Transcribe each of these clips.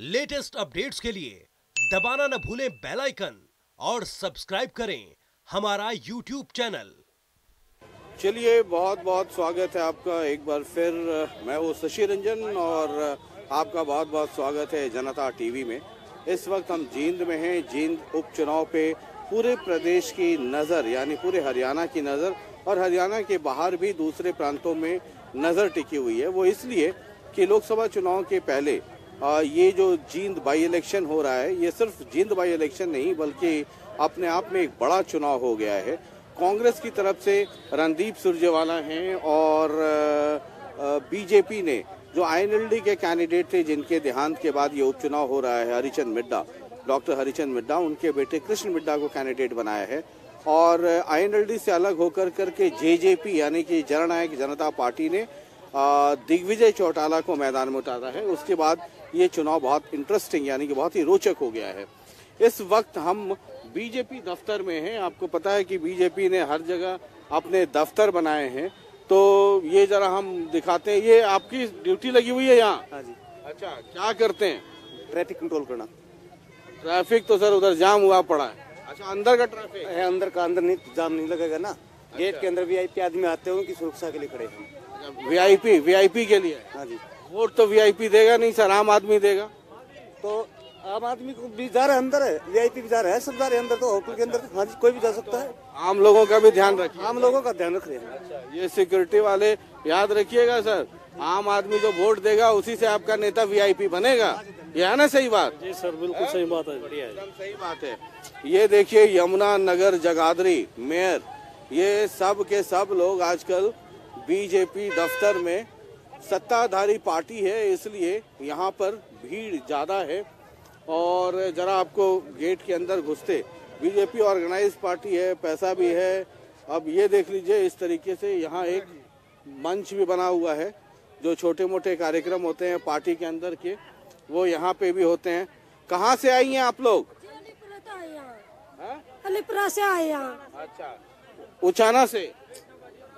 Latest updates के लिए दबाना न भूलें बेल आइकन और सब्सक्राइब करें हमारा यूट्यूब चैनल। चलिए, बहुत बहुत स्वागत है आपका एक बार फिर। मैं हूँ शशि रंजन और आपका बहुत बहुत स्वागत है जनता टीवी में। इस वक्त हम जींद में हैं। जींद उपचुनाव पे पूरे प्रदेश की नज़र, यानी पूरे हरियाणा की नज़र और हरियाणा के बाहर भी दूसरे प्रांतों में नज़र टिकी हुई है। वो इसलिए कि लोकसभा चुनाव के पहले ये जो जींद बाई इलेक्शन हो रहा है, ये सिर्फ जींद बाई इलेक्शन नहीं बल्कि अपने आप में एक बड़ा चुनाव हो गया है। कांग्रेस की तरफ से रणदीप सुरजेवाला हैं और बीजेपी ने जो आईएनएलडी के कैंडिडेट थे जिनके देहांत के बाद ये उपचुनाव हो रहा है, हरिचंद मिड्डा, डॉक्टर हरिचंद मिड्डा, उनके बेटे कृष्ण मिड्डा को कैंडिडेट बनाया है। और आईएनएलडी से अलग होकर के जेजेपी यानी कि जननायक जनता पार्टी ने दिग्विजय चौटाला को मैदान में उतारा है। उसके बाद ये चुनाव बहुत इंटरेस्टिंग यानी कि बहुत ही रोचक हो गया है। इस वक्त हम बीजेपी दफ्तर में हैं। आपको पता है कि बीजेपी ने हर जगह अपने दफ्तर बनाए हैं, तो ये जरा हम दिखाते हैं। ये आपकी ड्यूटी लगी हुई है यहाँ? हाँ जी। अच्छा, क्या करते हैं? ट्रैफिक कंट्रोल करना। ट्रैफिक तो सर उधर जाम हुआ पड़ा है। अच्छा, अंदर का ट्रैफिक है? अंदर का अंदर नहीं, जाम नहीं लगेगा ना। गेट के अंदर वीआईपी आदमी आते हैं, उनकी सुरक्षा के लिए खड़े हैं। वीआईपी के लिए? हाँ जी। वोट तो वीआईपी देगा नहीं सर, आम आदमी देगा। तो आम आदमी को भी जा रहा है अंदर, है वीआईपी भी जा रहा है, सब जा रहे हैं अंदर। तो होटल के अंदर हाँ जी, कोई भी जा सकता है। आम लोगों का भी ध्यान रखिए। आम लोगों का ध्यान रख रहे हैं। अच्छा, ये सिक्योरिटी वाले याद रखिएगा सर, आम आदमी जो वोट देगा उसी से आपका नेता वीआईपी बनेगा। ये है ना सही बात? जी सर, बिल्कुल सही बात है। बढ़िया है, एकदम सही बात है। ये देखिए, यमुना नगर जगाधरी मेयर, ये सब के सब लोग आजकल बीजेपी दफ्तर में, सत्ताधारी पार्टी है इसलिए यहाँ पर भीड़ ज्यादा है। और जरा आपको गेट के अंदर घुसते, बीजेपी ऑर्गेनाइज पार्टी है, पैसा भी है। अब ये देख लीजिए, इस तरीके से यहाँ एक मंच भी बना हुआ है। जो छोटे मोटे कार्यक्रम होते हैं पार्टी के अंदर के, वो यहाँ पे भी होते हैं। कहाँ से आई हैं आप लोग? अलीपुरा से आए यहाँ। अच्छा, उचाना से।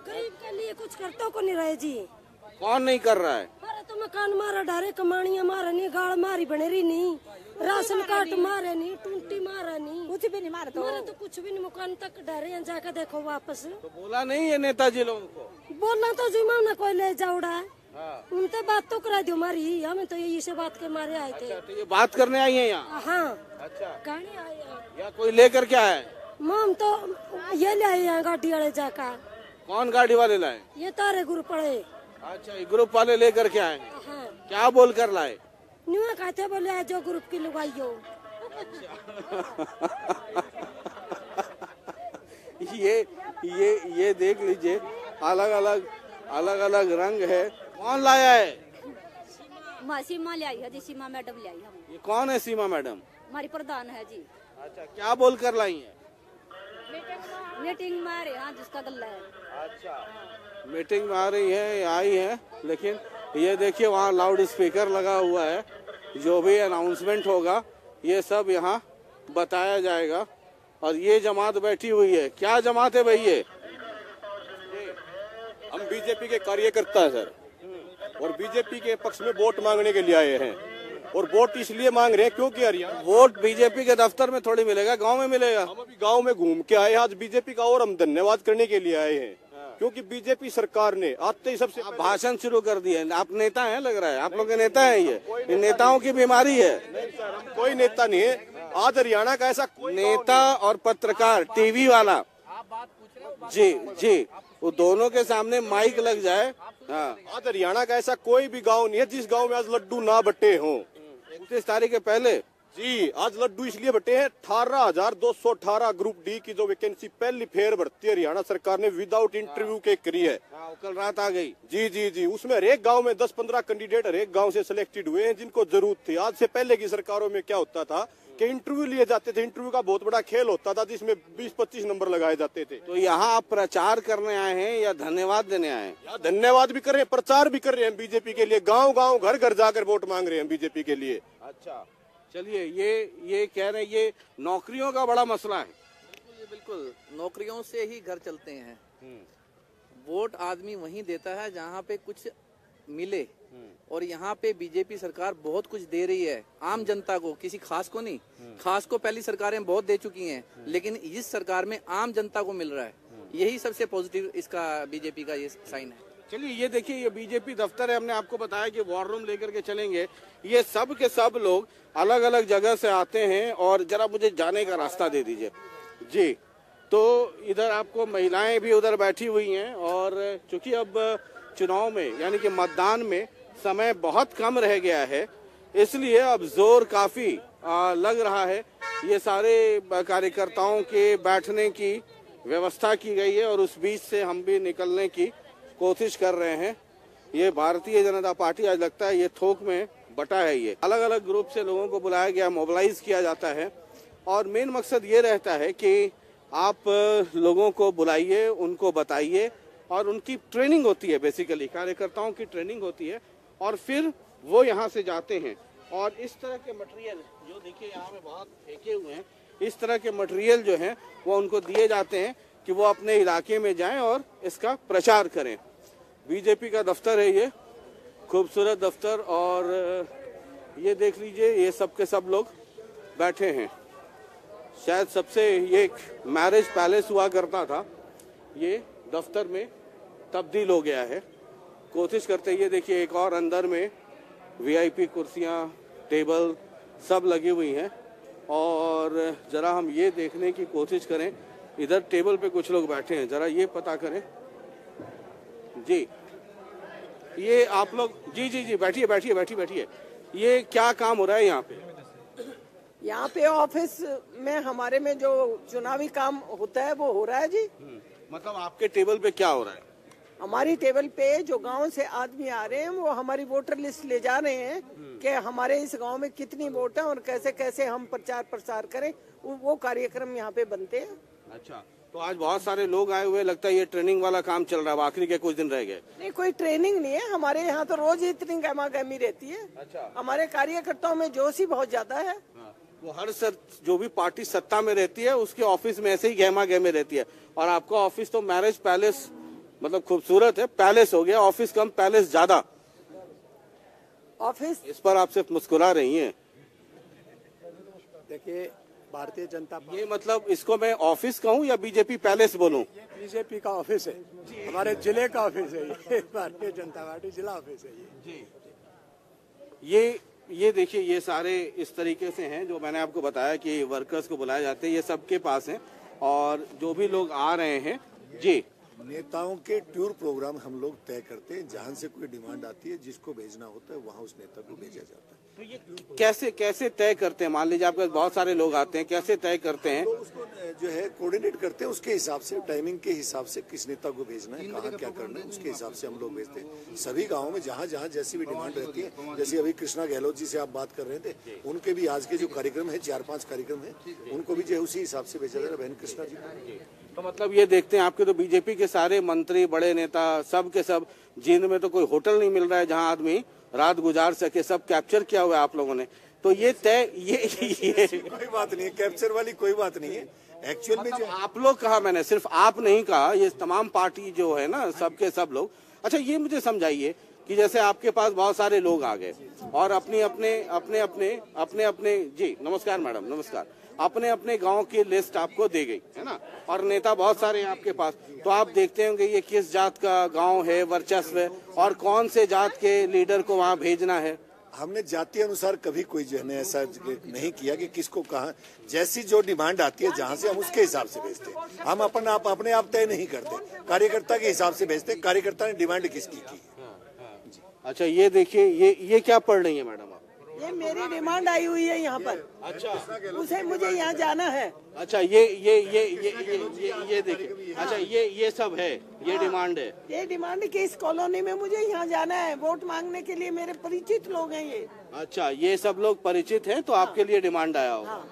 गरीब के लिए कुछ करते को नहीं रहे जी। कौन नहीं कर रहा है? अरे तो मकान मारा डारे, कमानिया मारा नहीं, गाड़ मारी बने रही नहीं, राशन कार्ड मारे नहीं, टूटी मारा नहीं, कुछ भी नहीं मारा तो कुछ भी नहीं। मकान तक डारे जाकर देखो वापस। तो बोला नहीं है नेताजी लोगों को? बोलना तो जी ना कोई ले जाऊड़ा है। हाँ। उनसे बात तो करा दो हमारी, हमें तो यही से बात के मारे आए थे। अच्छा, तो ये बात करने आई है यहाँ? हाँ। अच्छा, कहानी आए हैं? या कोई लेकर क्या है? माम तो ये ले आए हैं गाड़ी वाले जाकर। कौन गाड़ी वाले लाए? ये तारे गुरु पड़े। अच्छा, ये ग्रुप वाले लेकर के आए? हाँ। क्या बोल कर लाए? न्यू कहते बोले जो ग्रुप की लुगाइयो। ये देख लीजिए, अलग अलग रंग है। कौन लाया है? सीमा ले आई है जी, सीमा मैडम ले आई हम। ये कौन है सीमा मैडम? हमारी प्रधान है जी। अच्छा, क्या बोल कर लाई है? मीटिंग में आ रहे हैं जिसका गल्ला है। अच्छा, मीटिंग में आ रही है, आई है। लेकिन ये देखिए, वहाँ लाउड स्पीकर लगा हुआ है। जो भी अनाउंसमेंट होगा ये सब यहाँ बताया जाएगा। और ये जमात बैठी हुई है, क्या जमात है भाई ये? हम बीजेपी के कार्यकर्ता हैं सर, और बीजेपी के पक्ष में वोट मांगने के लिए आए हैं। और वोट इसलिए मांग रहे हैं क्योंकि हरियाणा वोट बीजेपी के दफ्तर में थोड़ी मिलेगा, गांव में मिलेगा। हम अभी गांव में घूम के आए आज बीजेपी का, और हम धन्यवाद करने के लिए आए हैं। क्योंकि बीजेपी सरकार ने आते ही सबसे भाषण शुरू कर दिए। आप नेता हैं, लग रहा है आप लोग के नेता हैं। ये नेताओं की बीमारी है। नहीं सर, हम कोई नेता नहीं है। आज हरियाणा का ऐसा कोई नेता और पत्रकार, टीवी वाला, जी, वो दोनों के सामने माइक लग जाए। हाँ, आज हरियाणा का ऐसा कोई भी गांव नहीं है जिस गांव में आज लड्डू ना बटे हों। 29 तारीख के पहले जी, आज लड्डू इसलिए बटे हैं। 18,218 ग्रुप डी की जो वैकेंसी पहली फेर भर्ती हरियाणा सरकार ने विदाउट इंटरव्यू के करी है। कल रात आ गई। जी, उसमें हर एक गांव में 10-15 कैंडिडेट हर एक गांव से सिलेक्टेड हुए हैं जिनको जरूरत थी। आज से पहले की सरकारों में क्या होता था कि इंटरव्यू लिए जाते थे, इंटरव्यू का बहुत बड़ा खेल होता था जिसमें 20-25 नंबर लगाए जाते थे। तो यहाँ आप प्रचार करने आए हैं या धन्यवाद देने आए हैं? धन्यवाद भी कर रहे हैं, प्रचार भी कर रहे हैं बीजेपी के लिए। गांव घर घर जाकर वोट मांग रहे हैं बीजेपी के लिए। अच्छा, चलिए, ये कह रहे हैं ये नौकरियों का बड़ा मसला है। बिल्कुल, नौकरियों से ही घर चलते हैं। वोट आदमी वहीं देता है जहाँ पे कुछ मिले और यहाँ पे बीजेपी सरकार बहुत कुछ दे रही है आम जनता को, किसी खास को नहीं। खास को पहली सरकारें बहुत दे चुकी हैं, लेकिन इस सरकार में आम जनता को मिल रहा है। यही सबसे पॉजिटिव इसका बीजेपी का ये साइन है। चलिए ये देखिए, ये बीजेपी दफ्तर है। हमने आपको बताया कि वॉर रूम लेकर के चलेंगे। ये सब के सब लोग अलग अलग जगह से आते हैं और जरा मुझे जाने का रास्ता दे दीजिए जी। तो इधर आपको महिलाएं भी उधर बैठी हुई हैं और चूंकि अब चुनाव में यानी कि मतदान में समय बहुत कम रह गया है, इसलिए अब जोर काफी लग रहा है। ये सारे कार्यकर्ताओं के बैठने की व्यवस्था की गई है और उस बीच से हम भी निकलने की कोशिश कर रहे हैं। ये भारतीय जनता पार्टी आज लगता है ये थोक में बटा है। ये अलग अलग ग्रुप से लोगों को बुलाया गया, मोबिलाइज किया जाता है और मेन मकसद ये रहता है कि आप लोगों को बुलाइए, उनको बताइए और उनकी ट्रेनिंग होती है। बेसिकली कार्यकर्ताओं की ट्रेनिंग होती है और फिर वो यहाँ से जाते हैं और इस तरह के मटेरियल जो देखिए यहाँ पे बहुत फेंके हुए हैं, इस तरह के मटेरियल जो हैं वो उनको दिए जाते हैं कि वो अपने इलाके में जाएं और इसका प्रचार करें। बीजेपी का दफ्तर है ये, खूबसूरत दफ्तर। और ये देख लीजिए, ये सब के सब लोग बैठे हैं। शायद सबसे ये एक मैरिज पैलेस हुआ करता था, ये दफ्तर में तब्दील हो गया है। कोशिश करते हैं, ये देखिए एक और अंदर में वीआईपी कुर्सियां, टेबल सब लगी हुई हैं और जरा हम ये देखने की कोशिश करें, इधर टेबल पे कुछ लोग बैठे हैं, जरा ये पता करें जी। ये आप लोग जी जी जी बैठिए बैठिए बैठिए बैठिए। ये क्या काम हो रहा है यहाँ पे? यहाँ पे ऑफिस में हमारे में जो चुनावी काम होता है वो हो रहा है जी। मतलब आपके टेबल पे क्या हो रहा है? हमारी टेबल पे जो गांव से आदमी आ रहे हैं वो हमारी वोटर लिस्ट ले जा रहे हैं कि हमारे इस गांव में कितनी वोट है और कैसे कैसे हम प्रचार प्रसार करें, वो कार्यक्रम यहाँ पे बनते हैं। अच्छा, तो आज बहुत सारे लोग आए हुए, लगता है ये ट्रेनिंग वाला काम चल रहा है, आखिरी के कुछ दिन रह गए। नहीं, कोई ट्रेनिंग नहीं है हमारे यहाँ, तो रोज ही इतनी गहमा गहमी रहती है। अच्छा, हमारे कार्यकर्ताओं में जोश ही बहुत ज्यादा है। वो हर जो भी पार्टी सत्ता में रहती है उसके ऑफिस में ऐसे ही गहमा गहमे रहती है। और आपका ऑफिस तो मैरिज पैलेस, मतलब खूबसूरत है, पैलेस हो गया, ऑफिस कम पैलेस ज्यादा। ऑफिस इस पर आप सिर्फ मुस्कुरा रही हैं। देखिए, भारतीय जनता पार्टी, ये मतलब इसको मैं ऑफिस कहूँ या बीजेपी पैलेस बोलूँ? बीजेपी का ऑफिस है, हमारे जिले का ऑफिस है ये, भारतीय जनता पार्टी जिला ऑफिस है ये। ये देखिए, ये सारे इस तरीके से हैं जो मैंने आपको बताया कि वर्कर्स को बुलाए जाते हैं, ये सबके पास हैं और जो भी लोग आ रहे हैं जी। नेताओं के टूर प्रोग्राम हम लोग तय करते हैं, जहां से कोई डिमांड आती है, जिसको भेजना होता है वहां उस नेता को भेजा जाता है। तो ये कैसे तय करते हैं? मान लीजिए आपके पास बहुत सारे लोग आते हैं, कैसे तय करते हैं? तो उसको जो है कोऑर्डिनेट करते हैं, उसके हिसाब से टाइमिंग के हिसाब से किस नेता को भेजना है, कहाँ क्या करना है, उसके हिसाब से हम लोग भेजते हैं। सभी गाँव में जहाँ जहाँ जैसी भी डिमांड रहती है, जैसे अभी कृष्णा गहलोत जी से आप बात कर रहे थे, उनके भी आज के जो कार्यक्रम है 4-5 कार्यक्रम है, उनको भी जो है उसी हिसाब से भेजा जा रहा है। बहन कृष्णा जी तो मतलब ये देखते हैं आपके तो बीजेपी के सारे मंत्री, बड़े नेता, सब के सब, जींद में तो कोई होटल नहीं मिल रहा है जहां आदमी रात गुजार सके, सब कैप्चर किया हुआ है आप लोगों ने। तो ये तय ये कोई बात नहीं है, कैप्चर वाली कोई बात नहीं है। एक्चुअल में जो आप लोग कहा, मैंने सिर्फ आप नहीं कहा, ये तमाम पार्टी जो है ना, सबके सब लोग। अच्छा, ये मुझे समझाइए कि जैसे आपके पास बहुत सारे लोग आ गए और अपने अपने जी, नमस्कार मैडम, नमस्कार, अपने अपने गांव की लिस्ट आपको दी गई है ना, और नेता बहुत सारे हैं आपके पास, तो आप देखते होंगे ये किस जात का गांव है, वर्चस्व है और कौन से जात के लीडर को वहां भेजना है। हमने जाति अनुसार कभी कोई जो है ऐसा नहीं किया कि किसको कहा, जैसी जो डिमांड आती है जहां से हम उसके हिसाब से भेजते हैं। हम अपने आप तय नहीं करते, कार्यकर्ता के हिसाब से भेजते हैं, कार्यकर्ता ने डिमांड किसकी की। अच्छा, ये देखिए, ये क्या पढ़ रही है मैडम आप? ये मेरी डिमांड आई हुई है यहाँ पर। अच्छा, उसे मुझे यहाँ जाना है। अच्छा, ये देखिए, अच्छा ये सब है, ये डिमांड है। ये डिमांड कि इस कॉलोनी में मुझे यहाँ जाना है, वोट मांगने के लिए। मेरे परिचित लोग हैं ये। अच्छा, ये सब लोग परिचित हैं, तो आपके लिए डिमांड आया होगा।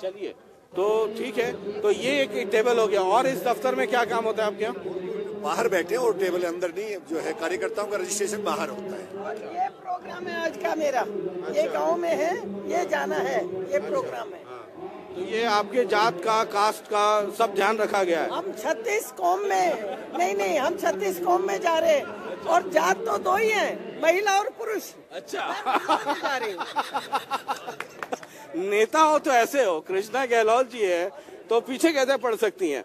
चलिए, तो ठीक है, तो ये एक टेबल हो गया। और इस दफ्तर में क्या काम होता है आपके यहाँ? बाहर बैठे और टेबल अंदर नहीं, जो है कार्यकर्ताओं का रजिस्ट्रेशन बाहर होता है। और ये प्रोग्राम है आज का मेरा, ये गांव में है, ये जाना है, ये प्रोग्राम है। तो ये आपके जात का, कास्ट का सब ध्यान रखा गया है? हम 36 कौम में नहीं, हम 36 कौम में जा रहे हैं और जात तो 2 ही हैं, महिला और पुरुष। अच्छा नेता हो तो ऐसे हो, कृष्णा गहलोत जी है तो पीछे कैसे पड़ सकती हैं?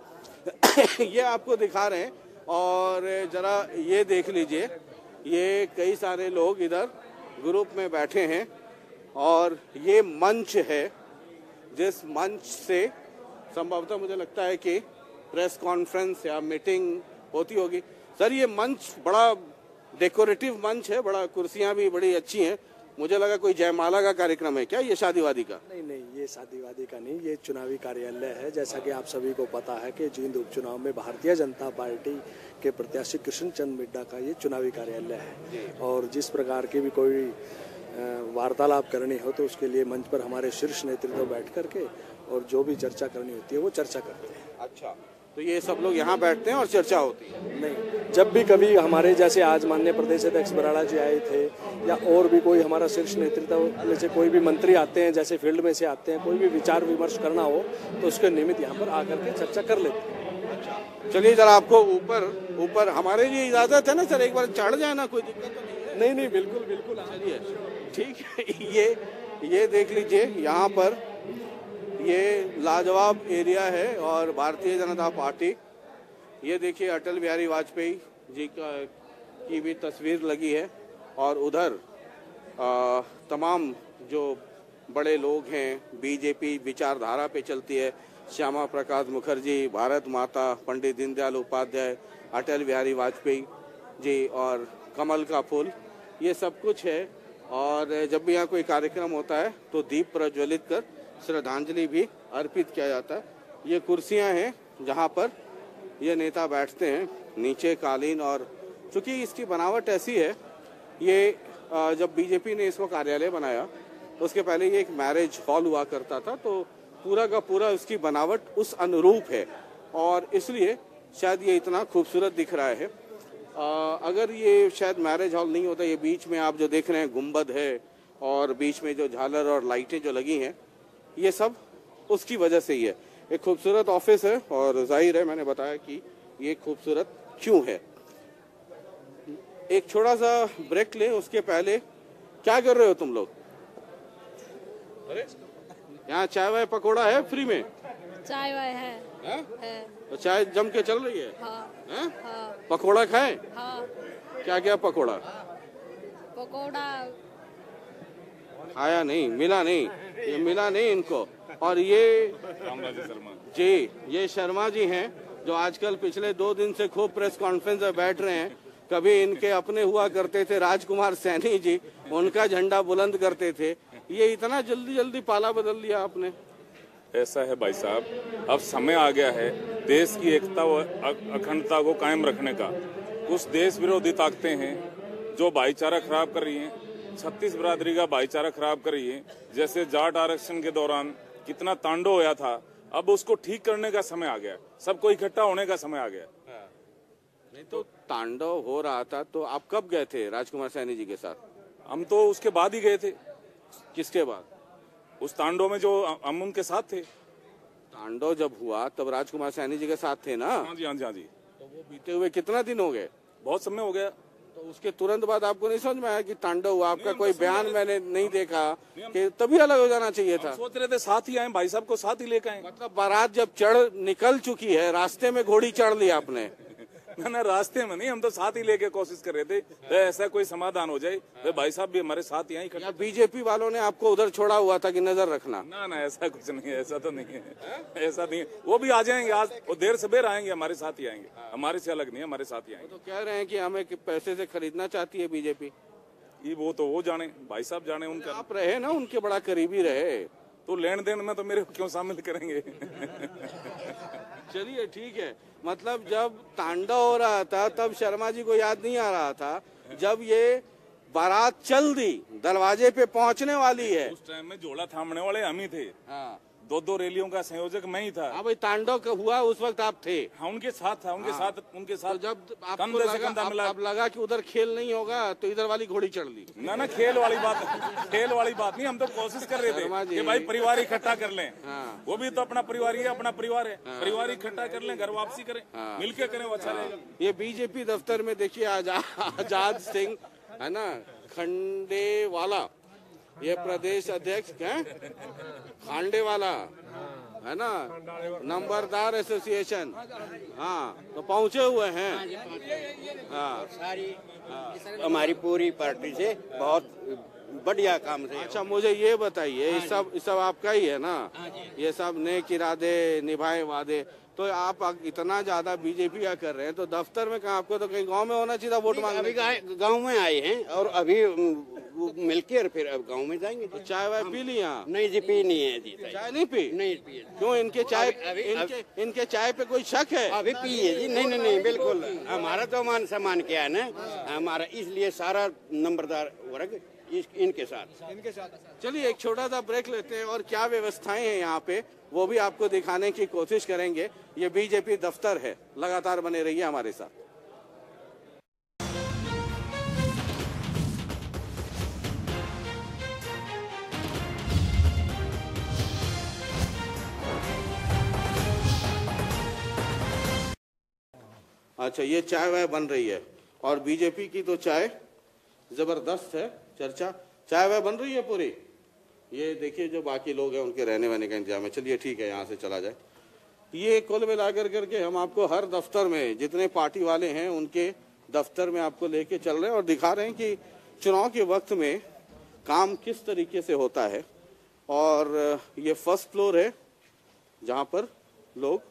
ये आपको दिखा रहे हैं। और जरा ये देख लीजिए, ये कई सारे लोग इधर ग्रुप में बैठे हैं और ये मंच है जिस मंच से संभवतः मुझे लगता है कि प्रेस कॉन्फ्रेंस या मीटिंग होती होगी। सर ये मंच बड़ा डेकोरेटिव मंच है, बड़ा कुर्सियां भी बड़ी अच्छी हैं। मुझे लगा कोई जयमाला का कार्यक्रम है क्या, ये शादीवादी का? नहीं, ये शादीवादी का नहीं, ये चुनावी कार्यालय है। जैसा कि आप सभी को पता है कि जींद उपचुनाव में भारतीय जनता पार्टी के प्रत्याशी कृष्ण चंद मिड्डा का ये चुनावी कार्यालय है। और जिस प्रकार की भी कोई वार्तालाप करनी हो तो उसके लिए मंच पर हमारे शीर्ष नेतृत्व बैठ करके और जो भी चर्चा करनी होती है वो चर्चा करते हैं। अच्छा, तो ये सब लोग यहाँ बैठते हैं और चर्चा होती है? नहीं, जब भी कभी हमारे जैसे आज माननीय प्रदेश अध्यक्ष बराड़ा जी आए थे या और भी कोई हमारा शीर्ष नेतृत्व में से कोई भी मंत्री आते हैं, जैसे फील्ड में से आते हैं, कोई भी विचार विमर्श करना हो तो उसके निमित्त यहाँ पर आकर के चर्चा कर लेते हैं। चलिए जरा आपको ऊपर हमारे लिए इजाजत है ना सर, एक बार चढ़ जाए ना, कोई दिक्कत तो नहीं? नहीं, बिल्कुल। चलिए ठीक है। ये देख लीजिए, यहाँ पर ये लाजवाब एरिया है और भारतीय जनता पार्टी, ये देखिए अटल बिहारी वाजपेयी जी की भी तस्वीर लगी है और उधर तमाम जो बड़े लोग हैं, बीजेपी विचारधारा पे चलती है, श्यामा प्रसाद मुखर्जी, भारत माता, पंडित दीनदयाल उपाध्याय, अटल बिहारी वाजपेयी जी और कमल का फूल, ये सब कुछ है। और जब भी यहाँ कोई कार्यक्रम होता है तो दीप प्रज्वलित कर श्रद्धांजलि भी अर्पित किया जाता है। ये कुर्सियां हैं जहाँ पर ये नेता बैठते हैं, नीचे कालीन, और चूंकि इसकी बनावट ऐसी है, ये जब बीजेपी ने इसको कार्यालय बनाया उसके पहले ये एक मैरिज हॉल हुआ करता था, तो पूरा का पूरा उसकी बनावट उस अनुरूप है और इसलिए शायद ये इतना खूबसूरत दिख रहा है। अगर ये शायद मैरिज हॉल नहीं होता, ये बीच में आप जो देख रहे हैं गुंबद है और बीच में जो झालर और लाइटें जो लगी हैं, ये सब उसकी वजह से ही है। एक खूबसूरत ऑफिस है और जाहिर है मैंने बताया कि ये खूबसूरत क्यों है। एक छोटा सा ब्रेक लें, उसके पहले क्या कर रहे हो तुम लोग? अरे यहाँ चाय वाय पकौड़ा है फ्री में? चाय वाय है? तो चाय जम के चल रही है? हाँ। पकौड़ा खाएं? हाँ। क्या क्या पकौड़ा? पकौड़ा खाया नहीं, मिला नहीं, ये मिला नहीं इनको। और ये जी, ये शर्मा जी हैं जो आजकल पिछले 2 दिन से खूब प्रेस कॉन्फ्रेंस में बैठ रहे हैं। कभी इनके अपने हुआ करते थे राजकुमार सैनी जी, उनका झंडा बुलंद करते थे। ये इतना जल्दी पाला बदल लिया आपने? ऐसा है भाई साहब, अब समय आ गया है देश की एकता व अखंडता को कायम रखने का। कुछ देश विरोधी ताकतें हैं जो भाईचारा खराब कर रही हैं, 36 बिरादरी का भाईचारा खराब कर रही है। जैसे जाट आरक्षण के दौरान कितना तांडव होया था, अब उसको ठीक करने का समय आ गया, सबको इकट्ठा होने का समय आ गया। नहीं तो तांडव हो रहा था तो आप कब गए थे राजकुमार सैनी जी के साथ? हम तो उसके बाद ही गए थे। किसके बाद? उस तांडव में जो हम उनके साथ थे। तांडव जब हुआ तब राजकुमार सैनी जी के साथ थे ना? हाँ जी। तो वो बीते हुए कितना दिन हो गए? बहुत समय हो गया। तो उसके तुरंत बाद आपको नहीं समझ में आया कि तांडव हुआ? आपका कोई बयान मैंने नहीं देखा कि तभी अलग हो जाना चाहिए था। सोच रहे थे साथ ही आए, भाई साहब को साथ ही लेकर आए। मतलब बारात जब निकल चुकी है, रास्ते में घोड़ी चढ़ ली आपने? ना रास्ते में नहीं, हम तो साथ ही लेके कोशिश कर रहे थे तो ऐसा कोई समाधान हो जाए तो भाई साहब भी हमारे साथ ही आए। बीजेपी वालों ने आपको उधर छोड़ा हुआ था कि नजर रखना? ना ऐसा कुछ नहीं है, ऐसा तो नहीं है, ऐसा नहीं है। वो भी आ जाएंगे, आज वो देर सवेर आएंगे, हमारे साथ ही आएंगे, हमारे से अलग नहीं, हमारे साथ ही आएंगे। तो कह रहे हैं कि हमें पैसे से खरीदना चाहती है बीजेपी। ये वो तो वो जाने, भाई साहब जाने। उनका आप रहे ना, उनके बड़ा करीबी रहे, तो लेन देन में तो मेरे क्यों शामिल करेंगे? चलिए ठीक है। मतलब जब तांडव हो रहा था तब शर्मा जी को याद नहीं आ रहा था, जब ये बारात चल दी, दरवाजे पे पहुंचने वाली है, उस टाइम में झोला थामने वाले हम ही थे। हाँ। 2 रैलियों का संयोजक मैं ही था। हाँ भाई, तांडव हुआ उस वक्त आप थे? हाँ, उनके साथ था, उनके साथ तो जब आपको लगा कि उधर खेल नहीं होगा तो इधर वाली घोड़ी चढ़ ली? ना खेल वाली बात नहीं। हम तो कोशिश कर रहे थे कि भाई परिवार इकट्ठा कर लें। वो भी तो अपना परिवार ही है, अपना परिवार है। परिवार इकट्ठा कर लें, घर वापसी करें, मिलके करें, वो अच्छा रहेगा। ये बीजेपी दफ्तर में देखिए आजाद सिंह है ना, खंडेवाला, ये प्रदेश अध्यक्ष हैं, खांडेवाला है ना, नंबरदार एसोसिएशन, हाँ, तो पहुंचे हुए हैं। हाँ, हमारी पूरी पार्टी से बहुत बढ़िया काम से। अच्छा, मुझे ये बताइए, ये सब आपका ही है ना? ये सब नेक इरादे, निभाए वादे, तो आप इतना ज्यादा बीजेपी का कर रहे हैं, तो दफ्तर में कहाँ, आपको तो कहीं गांव में होना चाहिए था वोट मांगने। अभी गांव में आए हैं और अभी मिलके और फिर अब गांव में जाएंगे। तो चाय वाय पी ली यहाँ? नहीं जी, पी नहीं है जी। चाय नहीं पी? नहीं पी। क्यों, इनके चाय इनके चाय पे कोई शक है? अभी पिए जी। नहीं नहीं नहीं, बिल्कुल हमारा तो मान सम्मान किया है ना हमारा, इसलिए सारा नंबरदार वर्ग इनके साथ। चलिए एक छोटा सा ब्रेक लेते हैं और क्या व्यवस्थाएं हैं यहाँ पे वो भी आपको दिखाने की कोशिश करेंगे। ये बीजेपी दफ्तर है, लगातार बने रहिए हमारे साथ। अच्छा, ये चाय वाय बन रही है और बीजेपी की तो चाय जबरदस्त है, चर्चा। चाय वाय बन रही है पूरी। ये देखिए जो बाकी लोग हैं उनके रहने वहने का इंतजाम है। चलिए ठीक है, यहाँ से चला जाए। ये कुल मिलाकर करके हम आपको हर दफ्तर में जितने पार्टी वाले हैं उनके दफ्तर में आपको लेके चल रहे हैं और दिखा रहे हैं कि चुनाव के वक्त में काम किस तरीके से होता है। और ये फर्स्ट फ्लोर है जहाँ पर लोग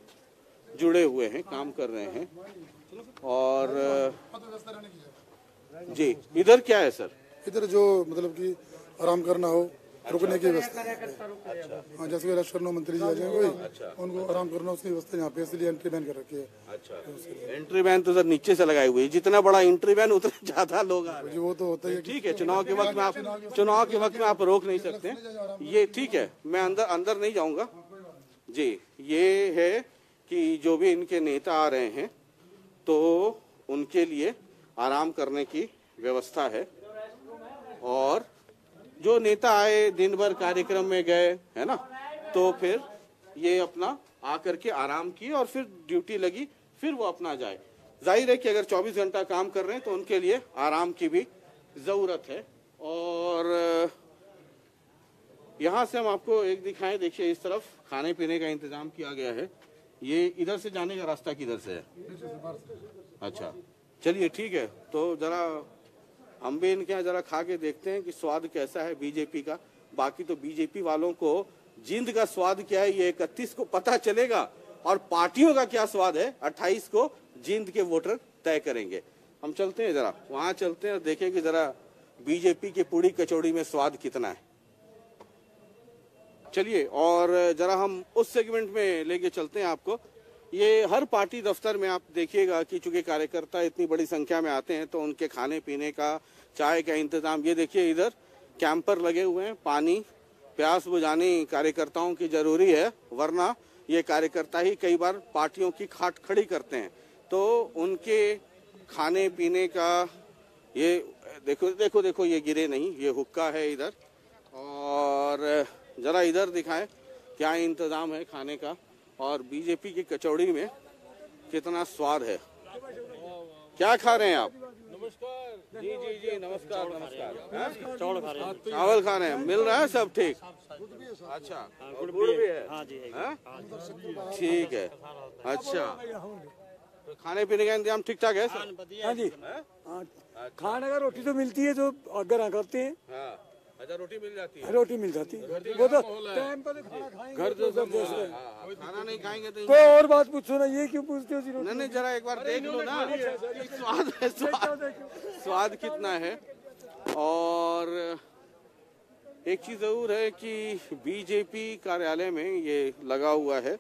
जुड़े हुए हैं, काम कर रहे हैं। और जी, इधर क्या है सर? इधर जो मतलब कि आराम करना हो, रुकने की व्यवस्था। हाँ, जैसे इलेक्शन मंत्री जी आ जाए कोई, उनको आराम करना उसकी व्यवस्था यहाँ पे, इसलिए एंट्री बैन कर रखी है। अच्छा, एंट्री बैन तो सर नीचे से लगाई हुई है। जितना बड़ा एंट्री बैन उतने ज्यादा लोग आ रहे हैं। वो तो होता ही है। ठीक है, चुनाव के वक्त में आप रोक नहीं सकते, ये ठीक है। मैं अंदर नहीं जाऊंगा जी। ये है कि जो भी इनके नेता आ रहे हैं तो उनके लिए आराम करने की व्यवस्था है। और जो नेता आए, दिन भर कार्यक्रम में गए, है ना, तो फिर ये अपना आकर के आराम किए और फिर ड्यूटी लगी, फिर वो अपना जाए। जाहिर है कि अगर 24 घंटा काम कर रहे हैं तो उनके लिए आराम की भी जरूरत है। और यहाँ से हम आपको एक दिखाएं, देखिए इस तरफ खाने पीने का इंतजाम किया गया है। ये इधर से जाने का रास्ता किधर से है? अच्छा, चलिए ठीक है, तो जरा हम भी इनके यहाँ जरा खा के देखते हैं कि स्वाद कैसा है बीजेपी का। बाकी तो बीजेपी वालों को जींद का स्वाद क्या है ये 31 को पता चलेगा, और पार्टियों का क्या स्वाद है 28 को जींद के वोटर तय करेंगे। हम चलते हैं, जरा वहां चलते हैं और देखें कि जरा बीजेपी के पूड़ी कचौड़ी में स्वाद कितना है। चलिए, और जरा हम उस सेगमेंट में लेके चलते हैं आपको। ये हर पार्टी दफ्तर में आप देखिएगा कि चूंकि कार्यकर्ता इतनी बड़ी संख्या में आते हैं तो उनके खाने पीने का, चाय का इंतजाम। ये देखिए इधर कैंपर लगे हुए हैं, पानी प्यास बुझानी कार्यकर्ताओं की जरूरी है, वरना ये कार्यकर्ता ही कई बार पार्टियों की खाट खड़ी करते हैं। तो उनके खाने पीने का ये देखो देखो देखो, ये गिरे नहीं, ये हुक्का है इधर। और जरा इधर दिखाएं क्या इंतजाम है खाने का, और बीजेपी की कचौड़ी में कितना स्वाद है। क्या खा रहे हैं आप? नमस्कार जी जी जी, नमस्कार नमस्कार। चावल खा रहे हैं। चावल खा रहे हैं, मिल रहा है सब ठीक? अच्छा, गुड़ भी है? हाँ जी, ठीक है। अच्छा, तो खाने पीने का इंतजाम ठीक ठाक है? हाँ जी, खाने का रोटी तो मिलती है जो अगर करते हैं। अच्छा, रोटी मिल जाती है? रोटी मिल जाती है, वो तो टाइम पर खाना खाएंगे। घर जैसा खाना नहीं खाएंगे तो कोई और बात पूछो ना, ये क्यों पूछते हो? नहीं, जरा एक बार देख लो ना, स्वाद कितना है। और एक चीज जरूर है कि बीजेपी कार्यालय में ये लगा हुआ है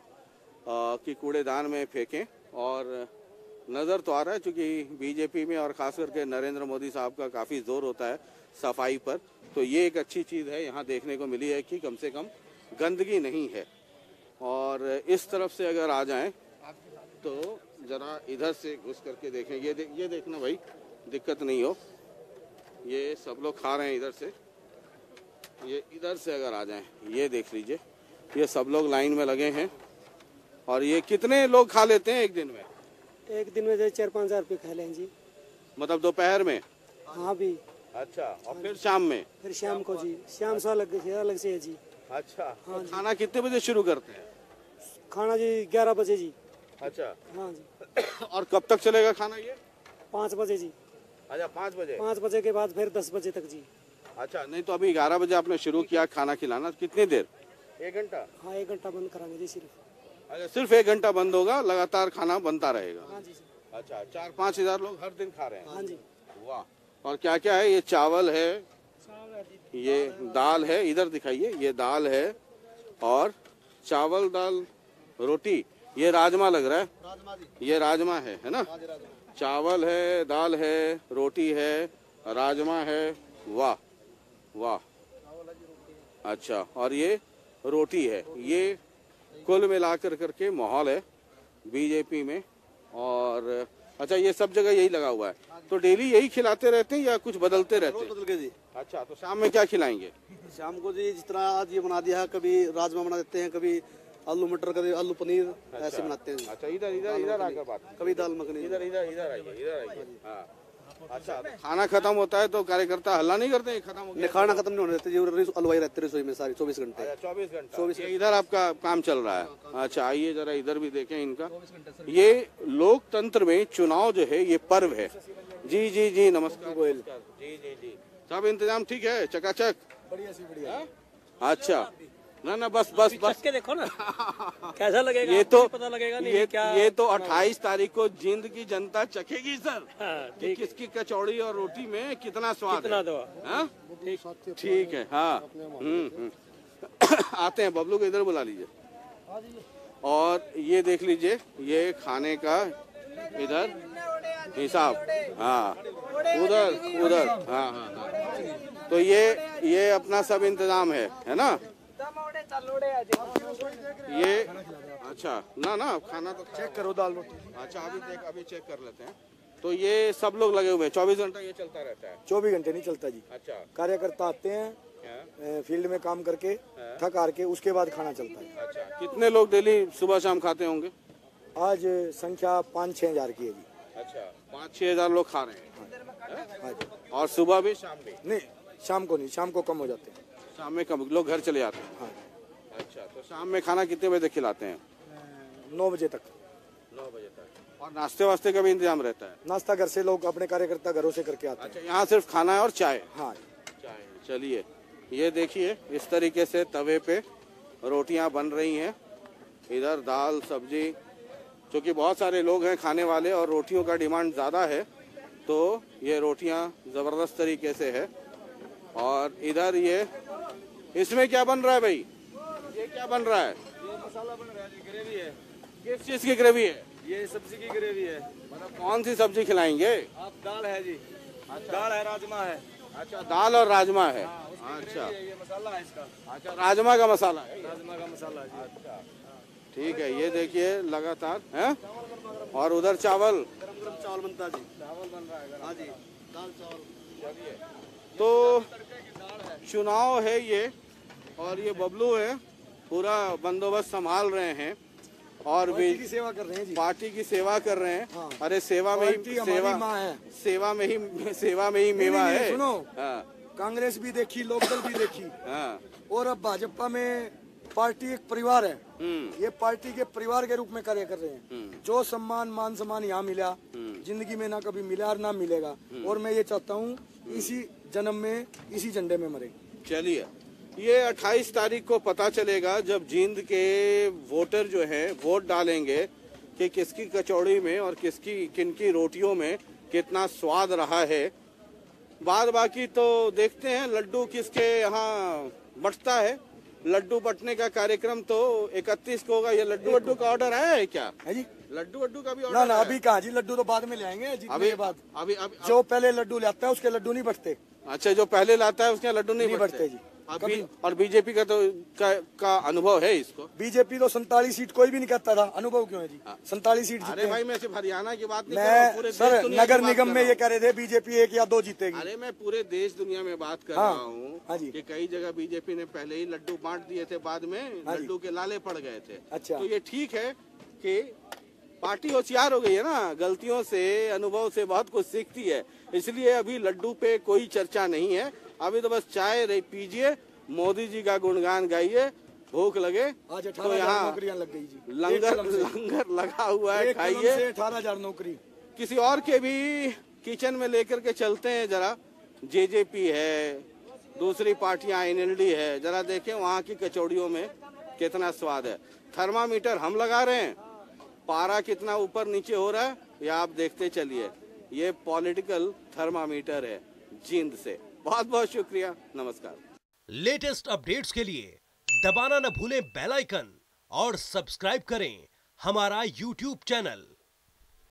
कि कूड़ेदान में फेंकें, और नजर तो आ रहा है क्योंकि बीजेपी में और खास करके नरेंद्र मोदी साहब का काफी जोर होता है सफाई पर। तो ये एक अच्छी चीज है यहाँ देखने को मिली है कि कम से कम गंदगी नहीं है। और इस तरफ से अगर आ जाएं तो जरा इधर से घुस करके देखें। ये देखना भाई, दिक्कत नहीं हो, ये सब लोग खा रहे हैं इधर से। ये इधर से अगर आ जाएं, ये देख लीजिए, ये सब लोग लाइन में लगे हैं। और ये कितने लोग खा लेते हैं एक दिन में? एक दिन में 4-5 हज़ार रुपये खा लें जी। मतलब दोपहर में? हाँ भी। अच्छा, और फिर शाम में? फिर शाम को जी, शाम से अलग से है जी। अच्छा, हाँ तो जी। खाना कितने बजे शुरू करते हैं? खाना जी 11 बजे जी। अच्छा, हाँ जी। और कब तक चलेगा खाना ये? 5 बजे जी। अच्छा, 5 बजे। 5 बजे के बाद फिर 10 बजे तक जी। अच्छा, नहीं तो अभी 11 बजे आपने शुरू किया खाना खिलाना, कितनी देर? 1 घंटा? हाँ 1 घंटा बंद कराएंगे जी सिर्फ। अच्छा, सिर्फ 1 घंटा बंद होगा, लगातार खाना बनता रहेगा? हाँ जी। अच्छा, 4-5 हजार लोग हर दिन खा रहे हैं? हाँ जी। वाह। और क्या क्या है? ये चावल है, ये दाल है, इधर दिखाइए, ये दाल है और चावल दाल रोटी, ये राजमा लग रहा है, ये राजमा है ना? चावल है, दाल है, रोटी है, राजमा है, वाह वाह। अच्छा, और ये रोटी है। ये कुल मिलाकर करके माहौल है बीजेपी में। और अच्छा, ये सब जगह यही लगा हुआ है, तो डेली यही खिलाते रहते हैं या कुछ बदलते रहते हैं? बदल के जी। अच्छा, तो शाम में क्या खिलाएंगे? शाम को जी जिस तरह आज ये बना दिया है, कभी राजमा बना देते हैं, कभी आलू मटर, कभी आलू पनीर, ऐसे बनाते हैं। अच्छा, इधर आकर बात, कभी दाल मखनी। इधर आइए। हाँ, अच्छा, तो खाना खत्म होता है तो कार्यकर्ता हल्ला नहीं करते? खत्म हो गया, खाना खत्म नहीं होने देते जी, हलवाई रहते रसोई में सारी 24 घंटे। 24 घंटे इधर आपका काम चल रहा है? अच्छा, आइए जरा इधर भी देखें इनका। ये लोकतंत्र में चुनाव जो है ये पर्व है। जी जी जी, नमस्कार गोयल जी जी जी। सब इंतजाम ठीक है? चकाचक? बढ़िया सी बढ़िया। अच्छा, ना बस बस बस के देखो ना कैसा लगेगा, ये तो पता लगेगा नहीं ये तो 28 तारीख को जींद की जनता चखेगी सर। हाँ, कि किसकी कचौड़ी और रोटी में कितना स्वाद कितना है। दो। हाँ? ठीक है। हाँ, आते हैं, बबलू को इधर बुला लीजिए। और ये देख लीजिए, ये खाने का इधर हिसाब, हाँ उधर हाँ। तो ये अपना सब इंतजाम है ना? ये अच्छा, ना खाना तो चेक करो, दाल रोटी। अच्छा, अभी चेक कर लेते हैं। तो ये सब लोग लगे हुए हैं, 24 घंटा ये चलता रहता है? 24 घंटे नहीं चलता जी। अच्छा, कार्यकर्ता आते हैं फील्ड में काम करके थक हार के, उसके बाद खाना चलता है। अच्छा, कितने लोग डेली सुबह शाम खाते होंगे? आज संख्या 5-6 हजार की है जी। अच्छा, 5-6 हजार लोग खा रहे हैं। हाँ जी। और सुबह भी शाम भी? नहीं, शाम को नहीं, शाम को कम हो जाते हैं। शाम में कम लोग घर चले जाते हैं? हाँ। अच्छा, तो शाम में खाना कितने बजे तक खिलाते हैं? 9 बजे तक। 9 बजे तक। और नाश्ते वास्ते का भी इंतजाम रहता है? नाश्ता घर से लोग अपने कार्यकर्ता घरों से करके आते हैं। अच्छा, यहाँ सिर्फ खाना है और चाय? हाँ, चाय। चलिए, ये देखिए इस तरीके से तवे पे रोटियां बन रही हैं। इधर दाल सब्जी, क्योंकि बहुत सारे लोग हैं खाने वाले और रोटियों का डिमांड ज़्यादा है, तो ये रोटियां ज़बरदस्त तरीके से है। और इधर ये, इसमें क्या बन रहा है भाई? ये क्या बन रहा है? ये मसाला बन रहा है जी, ग्रेवी है। किस चीज़ की ग्रेवी है? ये सब्जी की ग्रेवी है। मतलब कौन सी सब्जी खिलाएंगे? आप दाल है जी। दाल है, राजमा है। अच्छा, दाल और राजमा है। अच्छा, ये मसाला है इसका। अच्छा, राजमा का मसाला है? राजमा का मसाला है। अच्छा, ठीक है। ये देखिए लगातार है। और उधर चावल, गरम चावल बनता है जी। चावल बन रहा है। हाँ जी, दाल चावल। चलिए, तो चुनाव है ये, और ये बबलू है, पूरा बंदोबस्त संभाल रहे हैं और पार्टी की सेवा कर रहे हैं जी। पार्टी की सेवा कर रहे हैं। हाँ। अरे सेवा में ही सेवा में ही मेवा है। सुनो, हाँ। कांग्रेस भी देखी, लोकदल भी देखी, हाँ। और अब भाजपा में पार्टी एक परिवार है। ये पार्टी के परिवार के रूप में कार्य कर रहे हैं। जो सम्मान मान सम्मान यहाँ मिला, जिंदगी में ना कभी मिला और ना मिलेगा। और मैं ये चाहता हूँ इसी जन्म में इसी झंडे में मरे। चलिए, ये 28 तारीख को पता चलेगा जब जींद के वोटर जो हैं वोट डालेंगे कि किसकी कचौड़ी में और किनकी रोटियों में कितना स्वाद रहा है। बाद बाकी तो देखते हैं लड्डू किसके यहाँ बंटता है। लड्डू बंटने का कार्यक्रम तो 31 को होगा। ये लड्डू का ऑर्डर आया है क्या? है जी, लड्डू का भी ऑर्डर? ना अभी कहाँ जी, लड्डू तो बाद में ले आएंगे जीतने के बाद। अभी जो पहले लड्डू लाता है उसके लड्डू नहीं बटते। अच्छा, जो पहले लाता है उसके लड्डू नहीं बटते जी। अभी। और बीजेपी का तो का अनुभव है इसको। बीजेपी तो 47 सीट कोई भी नहीं कहता था, अनुभव क्यों है जी? 47 सीट अरे भाई, मैं सिर्फ हरियाणा की बात नहीं कर मैं रहा हूं, पूरे सर देश दुनिया नगर की बात निगम कर में रहा ये कह रहे थे बीजेपी 1 या 2 जीतेगी। अरे मैं पूरे देश दुनिया में बात कर रहा हूँ कि कई जगह बीजेपी ने पहले ही लड्डू बांट दिए थे, बाद में लड्डू के लाले पड़ गए थे। अच्छा, तो ये ठीक है कि पार्टी होशियार हो गई है ना, गलतियों से, अनुभव से बहुत कुछ सीखती है। इसलिए अभी लड्डू पे कोई चर्चा नहीं है। अभी तो बस चाय पीजिए, मोदी जी का गुणगान गाइए, भूख लगे आज 18,000 तो यहाँ नौकरियां लग गई जी। लंगर लगा हुआ है, खाइए। 18,000 नौकरी। किसी और के भी किचन में लेकर के चलते हैं जरा। जेजेपी है, दूसरी पार्टियां एनएलडी है, जरा देखें वहाँ की कचौड़ियों में कितना स्वाद है। थर्मामीटर हम लगा रहे हैं, पारा कितना ऊपर नीचे हो रहा है ये आप देखते चलिए। ये पॉलिटिकल थर्मामीटर है जींद से। बहुत बहुत शुक्रिया, नमस्कार। लेटेस्ट अपडेट्स के लिए दबाना न भूलें बेल आइकन और सब्सक्राइब करें हमारा YouTube चैनल।